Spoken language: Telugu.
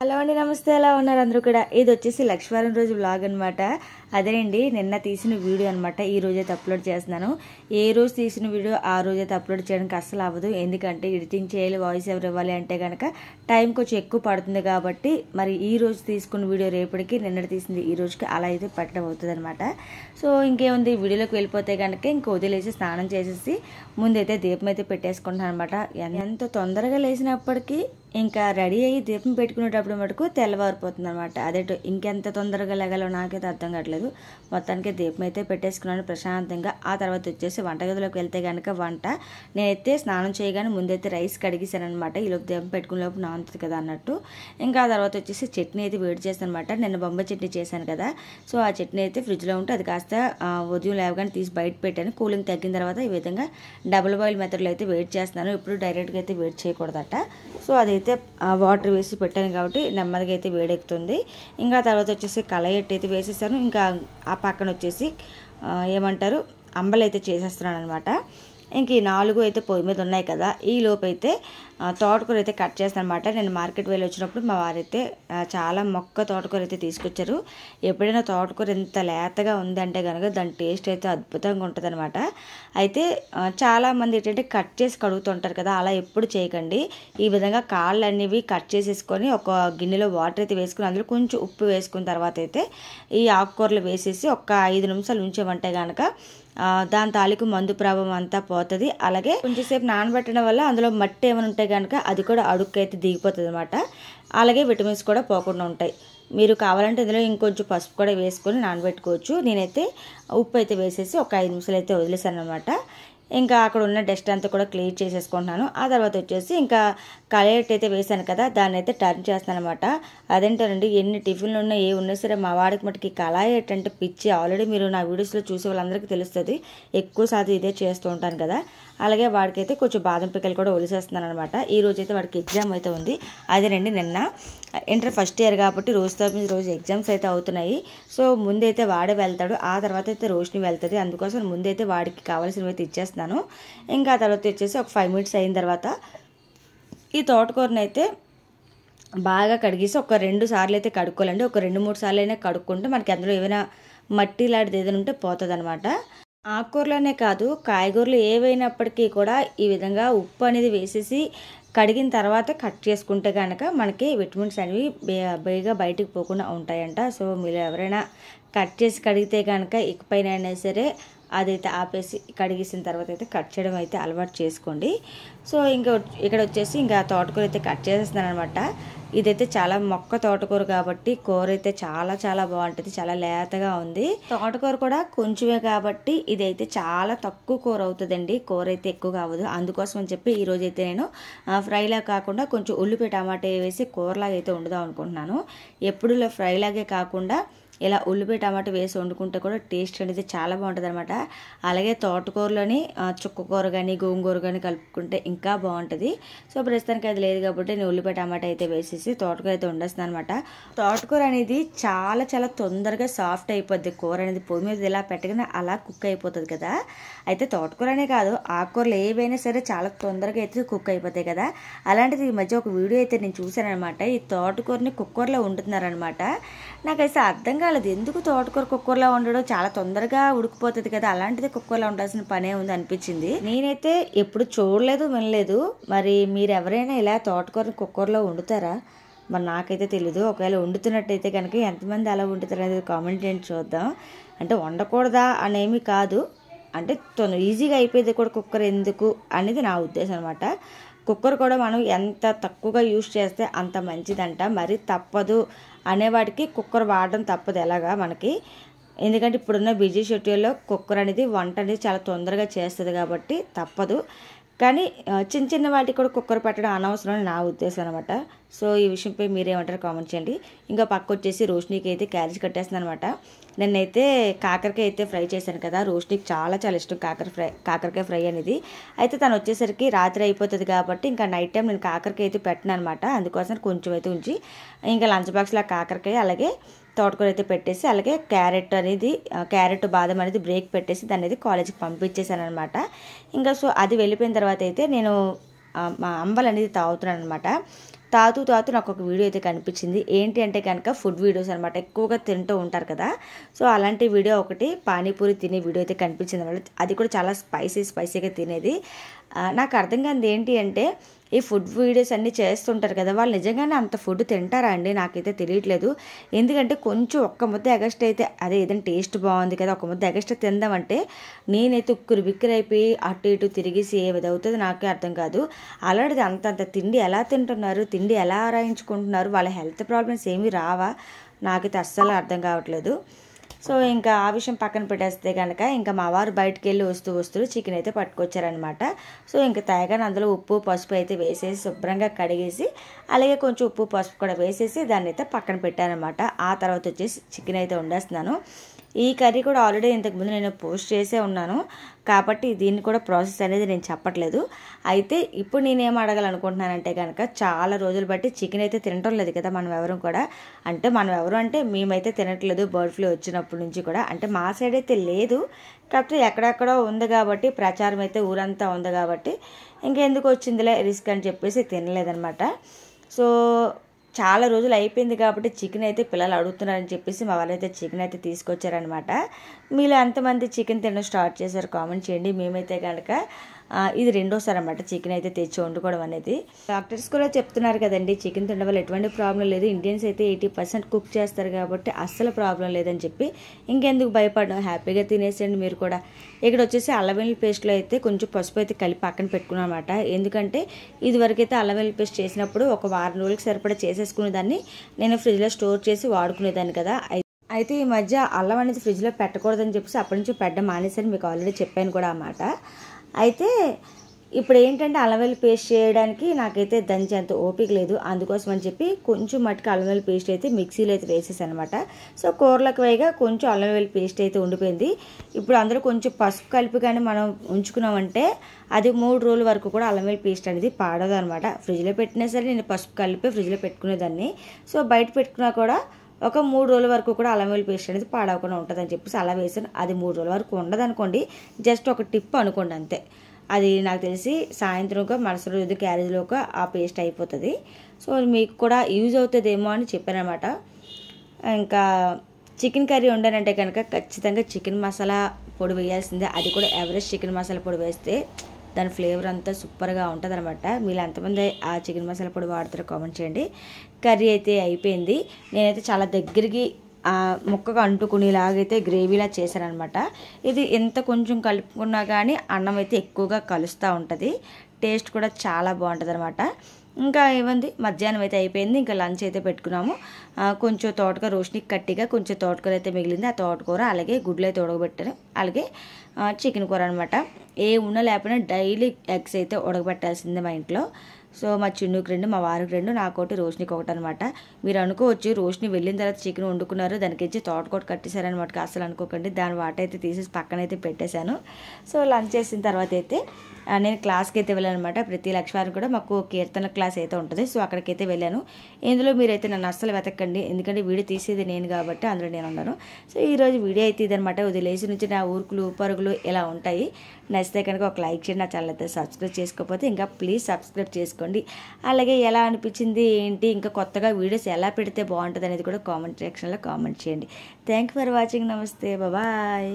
హలో అండి, నమస్తే. ఎలా ఉన్నారు అందరూ కూడా? ఇది వచ్చేసి లక్ష్మీవారం రోజు వ్లాగ్ అనమాట. అదేనండి, నిన్న తీసిన వీడియో అనమాట. ఈ రోజైతే అప్లోడ్ చేస్తున్నాను. ఏ రోజు తీసిన వీడియో ఆ రోజైతే అప్లోడ్ చేయడానికి అస్సలు అవ్వదు. ఎందుకంటే ఎడిటింగ్ చేయాలి, వాయిస్ ఎవరు ఇవ్వాలి అంటే కనుక టైం కొంచెం ఎక్కువ పడుతుంది. కాబట్టి మరి ఈ రోజు తీసుకున్న వీడియో రేపటికి, నిన్నటి తీసింది ఈ రోజుకి అలా అయితే పెట్టడం అవుతుంది అనమాట. సో ఇంకేముంది, వీడియోలోకి వెళ్ళిపోతే కనుక ఇంక వదిలేసి స్నానం చేసేసి ముందైతే దీపం అయితే పెట్టేసుకుంటున్నాను అనమాట. ఎంత తొందరగా లేచినప్పటికీ ఇంకా రెడీ అయ్యి దీపం పెట్టుకునేటప్పుడు మటుకు తెల్లవారిపోతుంది అనమాట. అదే ఇంకెంత తొందరగా లేగాలో నాకైతే అర్థం కావట్లేదు. మొత్తానికి దీపం అయితే పెట్టేసుకున్నాను ప్రశాంతంగా. ఆ తర్వాత వచ్చేసి వంటగదిలోకి వెళ్తే కనుక నేనైతే స్నానం చేయగానే ముందైతే రైస్ కడిగేసాను అనమాట. ఈలోపు దీపం పెట్టుకునే లోపు నానుతుంది కదా అన్నట్టు. ఇంకా ఆ తర్వాత వచ్చేసి చట్నీ అయితే వేడి చేస్తాను అనమాట. నిన్న బొంబాయి చట్నీ చేశాను కదా, సో ఆ చట్నీ అయితే ఫ్రిడ్జ్లో ఉంటే అది కాస్త ఉదయం లేవగానే తీసి బయట పెట్టాను. కూలింగ్ తగ్గిన తర్వాత ఈ విధంగా డబుల్ బాయిల్ మెథడ్లో అయితే వేడి చేస్తున్నాను. ఇప్పుడు డైరెక్ట్గా అయితే వేడి చేయకూడదట. సో అదైతే వాటర్ వేసి పెట్టాను కాబట్టి నెమ్మదిగా అయితే వేడెక్కుతుంది. ఇంకా తర్వాత వచ్చేసి కళాయి అయితే వేసేసాను. ఇంకా ఆ పక్కన వచ్చేసి ఏమంటారు అంబలు అయితే చేసేస్తున్నాను అనమాట. ఇంక ఈ 4 అయితే పొయ్యి మీద ఉన్నాయి కదా. ఈ లోపు అయితే తోటకూర అయితే కట్ చేస్తాను అనమాట. నేను మార్కెట్ వెళ్ళి వచ్చినప్పుడు మా వారైతే చాలా మొక్క తోటకూర అయితే తీసుకొచ్చారు. ఎప్పుడైనా తోటకూర ఎంత లేతగా ఉందంటే కనుక దాని టేస్ట్ అయితే అద్భుతంగా ఉంటుంది అనమాట. అయితే చాలామంది ఏంటంటే కట్ చేసి కడుగుతుంటారు కదా, అలా ఎప్పుడు చేయకండి. ఈ విధంగా కాళ్ళు అనేవి కట్ చేసేసుకొని ఒక గిన్నెలో వాటర్ అయితే వేసుకుని అందులో కొంచెం ఉప్పు వేసుకున్న తర్వాత అయితే ఈ ఆకుకూరలు వేసేసి ఒక 5 నిమిషాలు ఉంచామంటే కనుక దాని తాలూకు మందు ప్రభావం అంతా పోతుంది. అలాగే కొంచెంసేపు నానబెట్టడం వల్ల అందులో మట్టి ఏమైనా ఉంటే కనుక అది కూడా అడుక్కు అయితే దిగిపోతుంది అనమాట. అలాగే విటమిన్స్ కూడా పోకుండా ఉంటాయి. మీరు కావాలంటే ఇందులో ఇంకొంచెం పసుపు కూడా వేసుకొని నానబెట్టుకోవచ్చు. నేనైతే ఉప్పు అయితే వేసేసి ఒక 5 నిమిషాలు అయితే వదిలేసాను అనమాట. ఇంకా అక్కడ ఉన్న డస్ట్ అంతా కూడా క్లీన్ చేసేసుకుంటున్నాను. ఆ తర్వాత వచ్చేసి ఇంకా కళాయి అయితే వేసాను కదా, దాన్ని అయితే టర్న్ చేస్తాను అనమాట. అదేంటండి, ఎన్ని టిఫిన్లు ఉన్నా ఏ ఉన్నా సరే మా వాడికి మటుకి కళాయి అంటే పిచ్చి. ఆల్రెడీ మీరు నా వీడియోస్లో చూసే వాళ్ళందరికీ తెలుస్తుంది. ఎక్కువ శాతం ఇదే చేస్తూ ఉంటాను కదా. అలాగే వాడికైతే కొంచెం బాదం పిక్కలు కూడా ఒలిసేస్తున్నాను అనమాట. ఈ రోజు అయితే వాడికి ఎగ్జామ్ అయితే ఉంది. అదేనండి, నిన్న ఇంటర్ ఫస్ట్ ఇయర్ కాబట్టి రోజు ఎగ్జామ్స్ అయితే అవుతున్నాయి. సో ముందైతే వాడే వెళ్తాడు, ఆ తర్వాత అయితే రోషిని వెళ్తుంది. అందుకోసం ముందైతే వాడికి కావాల్సినవి అయితే ఇచ్చేస్తున్నాను. ఇంకా ఆ తర్వాత వచ్చేసి ఒక 5 మినిట్స్ అయిన తర్వాత ఈ తోటకూరని అయితే బాగా కడిగేసి ఒక 2 సార్లు అయితే కడుక్కోవాలండి. ఒక 2-3 సార్లు అయినా కడుక్కుంటే మనకి అందులో ఏమైనా మట్టి లాంటిది ఏదైనా ఉంటే పోతుంది అనమాట. ఆకుకూరలనే కాదు, కాయగూరలు ఏవైనప్పటికీ కూడా ఈ విధంగా ఉప్పు అనేది వేసేసి కడిగిన తర్వాత కట్ చేసుకుంటే కనుక మనకి విటమిన్స్ అనేవి బేగా బయటికి పోకుండా ఉంటాయంట. సో మీరు ఎవరైనా కట్ చేసి కడిగితే కనుక ఇకపైన అయినా సరే అదైతే ఆపేసి కడిగేసిన తర్వాత అయితే కట్ చేయడం అయితే అలవాటు చేసుకోండి. సో ఇంకా ఇక్కడ వచ్చేసి ఇంకా తోటకూర అయితే కట్ చేసేస్తున్నాను అనమాట. ఇదైతే చాలా మొక్క తోటకూర కాబట్టి కూర అయితే చాలా చాలా బాగుంటుంది. చాలా లేతగా ఉంది. తోటకూర కూడా కొంచెమే కాబట్టి ఇదైతే చాలా తక్కువ కూర అవుతుందండి. కూర అయితే ఎక్కువగా అవ్వదు. అందుకోసం అని చెప్పి ఈరోజు అయితే నేను ఫ్రైలా కాకుండా కొంచెం ఉల్లిపాయ టమాటా వేసి కూరలాగా అయితే వండుదాం అనుకుంటున్నాను. ఎప్పుడు ఫ్రైలాగే కాకుండా ఇలా ఉల్లిపాయ టమాటా వేసి వండుకుంటే కూడా టేస్ట్ అనేది చాలా బాగుంటుంది అనమాట. అలాగే తోటకూరలోని చుక్కకూర కానీ గోంగూర కానీ కలుపుకుంటే ఇంకా బాగుంటుంది. సో ప్రస్తుతానికి అది లేదు కాబట్టి నేను ఉల్లిపాయ టమాటా అయితే వేసేసి తోటకూర అయితే వండేస్తున్నాను అనమాట. తోటకూర అనేది చాలా చాలా తొందరగా సాఫ్ట్ అయిపోద్ది. కూర అనేది పొయ్యి మీద ఇలా పెట్టగానే అలా కుక్ అయిపోతుంది కదా. అయితే తోటకూర అనే కాదు, ఆకుకూరలు ఏవైనా సరే చాలా తొందరగా అయితే కుక్ అయిపోతాయి కదా. అలాంటిది ఈ మధ్య ఒక వీడియో అయితే నేను చూశాను అనమాట. ఈ తోటకూరని కుక్కర్లో వండుతున్నారనమాట. నాకైతే అర్థం కాలేదు, ఎందుకు తోటకూర కుక్కర్లో వండడం, చాలా తొందరగా ఉడికిపోతుంది కదా, అలాంటిది కుక్కర్లో ఉండాల్సిన పనే ఉంది అనిపించింది. నేనైతే ఎప్పుడు చూడలేదు, వినలేదు. మరి మీరు ఎవరైనా ఇలా తోటకూరని కుక్కర్లో వండుతారా? మరి నాకైతే తెలీదు. ఒకవేళ వండుతున్నట్టయితే కనుక ఎంతమంది అలా వండుతారు అనేది కామెంట్ చేయండి చూద్దాం. అంటే వండకూడదా అనేమి కాదు, అంటే ఈజీగా అయిపోయింది కూడా కుక్కర్ ఎందుకు అనేది నా ఉద్దేశం అనమాట. కుక్కర్ కూడా మనం ఎంత తక్కువగా యూజ్ చేస్తే అంత మంచిదంట. మరి తప్పదు అనేవాడికి కుక్కర్ వాడడం తప్పదు ఎలాగా మనకి. ఎందుకంటే ఇప్పుడున్న బిజీ షెడ్యూల్లో కుక్కర్ అనేది వంట అనేది చాలా తొందరగా చేస్తుంది కాబట్టి తప్పదు. కానీ చిన్న చిన్న వాటికి కూడా కుక్కర్ పెట్టడం అనవసరం అని నా ఉద్దేశం అనమాట. సో ఈ విషయంపై మీరేమంటారు కామెంట్ చేయండి. ఇంకా పక్క వచ్చేసి రోషినికి అయితే క్యారేజ్ కట్టేస్తున్నాను అనమాట. నేనైతే కాకరకాయ అయితే ఫ్రై చేశాను కదా, రోషినికి చాలా చాలా ఇష్టం కాకరకాయ ఫ్రై అనేది. అయితే తను వచ్చేసరికి రాత్రి అయిపోతుంది కాబట్టి ఇంకా నైట్ టైం నేను కాకరకాయ అయితే పెట్టను అనమాట. అందుకోసం కొంచెం అయితే ఉంచి ఇంకా లంచ్ బాక్స్లో కాకరకాయ అలాగే తోటకూర అయితే పెట్టేసి అలాగే క్యారెట్ బాదం అనేది బ్రేక్ పెట్టేసి దాన్ని అయితే కాలేజీకి పంపించేసాను అనమాట. ఇంకా సో అది వెళ్ళిపోయిన తర్వాత అయితే నేను మా అంబలు అనేది తాగుతున్నాను అనమాట. తాతూ నాకు ఒక వీడియో అయితే కనిపించింది. ఏంటి అంటే కనుక ఫుడ్ వీడియోస్ అనమాట, ఎక్కువగా తింటూ ఉంటారు కదా. సో అలాంటి వీడియో ఒకటి పానీపూరి తినే వీడియో అయితే కనిపించింది అనమాట. అది కూడా చాలా స్పైసీగా తినేది. నాకు అర్థం కానిది ఏంటి అంటే, ఈ ఫుడ్ వీడియోస్ అన్నీ చేస్తుంటారు కదా, వాళ్ళు నిజంగానే అంత ఫుడ్ తింటారా అండి? నాకైతే తెలియట్లేదు. ఎందుకంటే కొంచెం ఒక్క ముద్ద ఎగస్ట్ అయితే అదే ఏదైనా టేస్ట్ బాగుంది కదా, ఒక ముద్ద ఎగస్ట్ తిందామంటే నేనైతే ఉక్కిరి బిక్కిరి అయిపోయి అటు ఇటు తిరిగేసి ఏది అవుతుంది నాకే అర్థం కాదు. అలాంటిది అంత తిండి ఎలా తింటున్నారు, తిండి ఎలా ఆరాయించుకుంటున్నారు, వాళ్ళ హెల్త్ ప్రాబ్లమ్స్ ఏమీ రావా? నాకైతే అస్సలు అర్థం కావట్లేదు. సో ఇంకా ఆ విషయం పక్కన పెట్టేస్తే కనుక ఇంకా మా వారు బయటకు వెళ్ళి వస్తూ చికెన్ అయితే పట్టుకొచ్చారనమాట. సో ఇంకా తేగానే అందులో ఉప్పు పసుపు అయితే వేసేసి శుభ్రంగా కడిగేసి, అలాగే కొంచెం ఉప్పు పసుపు కూడా వేసేసి దాన్ని అయితే పక్కన పెట్టానమాట. ఆ తర్వాత వచ్చేసి చికెన్ అయితే వండేస్తున్నాను. ఈ కర్రీ కూడా ఆల్రెడీ ఇంతకుముందు నేను పోస్ట్ చేసే ఉన్నాను కాబట్టి దీన్ని కూడా ప్రాసెస్ అనేది నేను చెప్పట్లేదు. అయితే ఇప్పుడు నేనేం అడగాలనుకుంటున్నానంటే కనుక, చాలా రోజులు బట్టి చికెన్ అయితే తినటం లేదు కదా మనం ఎవరు కూడా. అంటే మేమైతే తినట్లేదు, బర్డ్ ఫ్లూ వచ్చినప్పటి నుంచి కూడా. అంటే మా సైడ్ అయితే లేదు, కాకపోతే ఎక్కడెక్కడో ఉంది కాబట్టి, ప్రచారం అయితే ఊరంతా ఉంది కాబట్టి ఇంకెందుకు వచ్చిందిలే రిస్క్ అని చెప్పేసి తినలేదనమాట. సో చాలా రోజులు అయిపోయింది కాబట్టి చికెన్ అయితే పిల్లలు అడుగుతున్నారని చెప్పేసి మా వాళ్ళైతే చికెన్ అయితే తీసుకొచ్చారనమాట. మీలో ఎంతమంది చికెన్ తినడం స్టార్ట్ చేశారు కామెంట్ చేయండి. మేమైతే కనుక ఇది రెండోసారి అనమాట చికెన్ అయితే తెచ్చి వండుకోవడం అనేది. డాక్టర్స్ కూడా చెప్తున్నారు కదండి, చికెన్ తినడం వల్ల ఎటువంటి ప్రాబ్లం లేదు, ఇండియన్స్ అయితే 80% కుక్ చేస్తారు కాబట్టి అస్సలు ప్రాబ్లం లేదని చెప్పి ఇంకెందుకు భయపడడం, హ్యాపీగా తినేసేయండి మీరు కూడా. ఇక్కడ వచ్చేసి అల్లం వెల్లుల్లి పేస్ట్లో అయితే కొంచెం పసుపు అయితే కలిపి పక్కన పెట్టుకున్నాను అనమాట. ఎందుకంటే ఇదివరకు అయితే అల్లం వెల్లుల్లి పేస్ట్ చేసినప్పుడు ఒక వారం రోజులకు సరిపడా చేసేసుకునేదాన్ని, నేను ఫ్రిడ్జ్లో స్టోర్ చేసి వాడుకునేదాన్ని కదా. అయితే ఈ మధ్య అల్లం అనేది ఫ్రిడ్జ్లో పెట్టకూడదని చెప్పేసి అప్పటి నుంచి పెట్టడం మానేసని మీకు ఆల్రెడీ చెప్పాను కూడా అన్నమాట. అయితే ఇప్పుడు ఏంటంటే అల్లం వెల్లుల్లి పేస్ట్ చేయడానికి నాకైతే దంచేంత ఓపిక లేదు. అందుకోసం అని చెప్పి కొంచెం మట్టుకు అల్లం వెల్లుల్లి పేస్ట్ అయితే మిక్సీలో అయితే వేసేసాను అనమాట. సో కూరలకు వేయగా కొంచెం అల్లం వెల్లుల్లి పేస్ట్ అయితే ఉండిపోయింది. ఇప్పుడు అందరూ కొంచెం పసుపు కలిపి కానీ మనం ఉంచుకున్నామంటే అది 3 రోజుల వరకు కూడా అల్లం వెల్లుల్లి పేస్ట్ అనేది పాడదు అనమాట. ఫ్రిడ్జ్లో పెట్టినా సరే నేను పసుపు కలిపి ఫ్రిడ్జ్లో పెట్టుకునేదాన్ని. సో బయట పెట్టుకున్నా కూడా ఒక 3 రోజుల వరకు కూడా అల్లం వెల్లుల్లి పేస్ట్ అనేది పాడవకుండా ఉంటుందని చెప్పేసి అలా వేసాను. అది 3 రోజుల వరకు ఉండదు అనుకోండి, జస్ట్ ఒక టిప్ అనుకోండి అంతే. అది నాకు తెలిసి సాయంత్రంగా మరుసటి రోజు క్యారేజ్లోకి ఆ పేస్ట్ అయిపోతుంది. సో మీకు కూడా యూజ్ అవుతుందేమో అని చెప్పానమాట. ఇంకా చికెన్ కర్రీ వండానంటే కనుక ఖచ్చితంగా చికెన్ మసాలా పొడి వేయాల్సిందే. అది కూడా ఎవరెస్ట్ చికెన్ మసాలా పొడి వేస్తే దాని ఫ్లేవర్ అంతా సూపర్గా ఉంటుంది అనమాట. మీరు ఎంతమంది ఆ చికెన్ మసాలా పొడి వాడతారో కామెంట్ చేయండి. కర్రీ అయితే అయిపోయింది. నేనైతే చాలా దగ్గరికి ముక్కగా అంటుకునేలాగైతే గ్రేవీలా చేశానమాట. ఇది ఎంత కొంచెం కలుపుకున్నా కానీ అన్నం అయితే ఎక్కువగా కలుస్తూ ఉంటుంది, టేస్ట్ కూడా చాలా బాగుంటుంది అనమాట. ఇంకా ఏమంది మధ్యాహ్నం అయితే అయిపోయింది. ఇంకా లంచ్ అయితే పెట్టుకున్నాము. కొంచెం తోటకూర రోషినికి కట్టిగా కొంచెం తోటకూర అయితే మిగిలింది. ఆ తోటకూర అలాగే గుడ్లు అయితే ఉడకబెట్టాను, అలాగే చికెన్ కూర అనమాట. ఏ ఉన్నా లేకపోయినా డైలీ ఎగ్స్ అయితే ఉడకబెట్టాల్సిందే మా ఇంట్లో. సో మా చిన్నుకి 2, మా వారికి 2, నాకోటి రోషినికి 1 అనమాట. మీరు అనుకోవచ్చు రోషిని వెళ్ళిన తర్వాత చికెన్ వండుకున్నారు దానికి ఇచ్చి తోటకూర కట్టేశారనమాట. అసలు అనుకోకండి, దాని వాటైతే తీసేసి పక్కనైతే పెట్టేశాను. సో లంచ్ చేసిన తర్వాత అయితే నేను క్లాస్కి అయితే వెళ్ళాను అనమాట. ప్రతి లక్ష్వారం కూడా మాకు కీర్తన క్లాస్ అయితే ఉంటుంది. సో అక్కడికైతే వెళ్ళాను. ఇందులో మీరైతే నన్ను అస్సలు వెతకండి, ఎందుకంటే వీడియో తీసేది నేను కాబట్టి అందులో నేను ఉన్నాను. సో ఈరోజు వీడియో అయితే ఇదనమాట. వదిలేసి నుంచి నా ఊరుకులు పరుగులు ఇలా ఉంటాయి. నచ్చితే కనుక ఒక లైక్ చేయండి, నా ఛానల్ అయితే సబ్స్క్రైబ్ చేసుకోకపోతే ఇంకా ప్లీజ్ సబ్స్క్రైబ్ చేసుకోండి. అలాగే ఎలా అనిపించింది ఏంటి, ఇంకా కొత్తగా వీడియోస్ ఎలా పెడితే బాగుంటుంది అనేది కూడా కామెంట్ సెక్షన్లో కామెంట్ చేయండి. Thank you for watching. నమస్తే, బాయ్.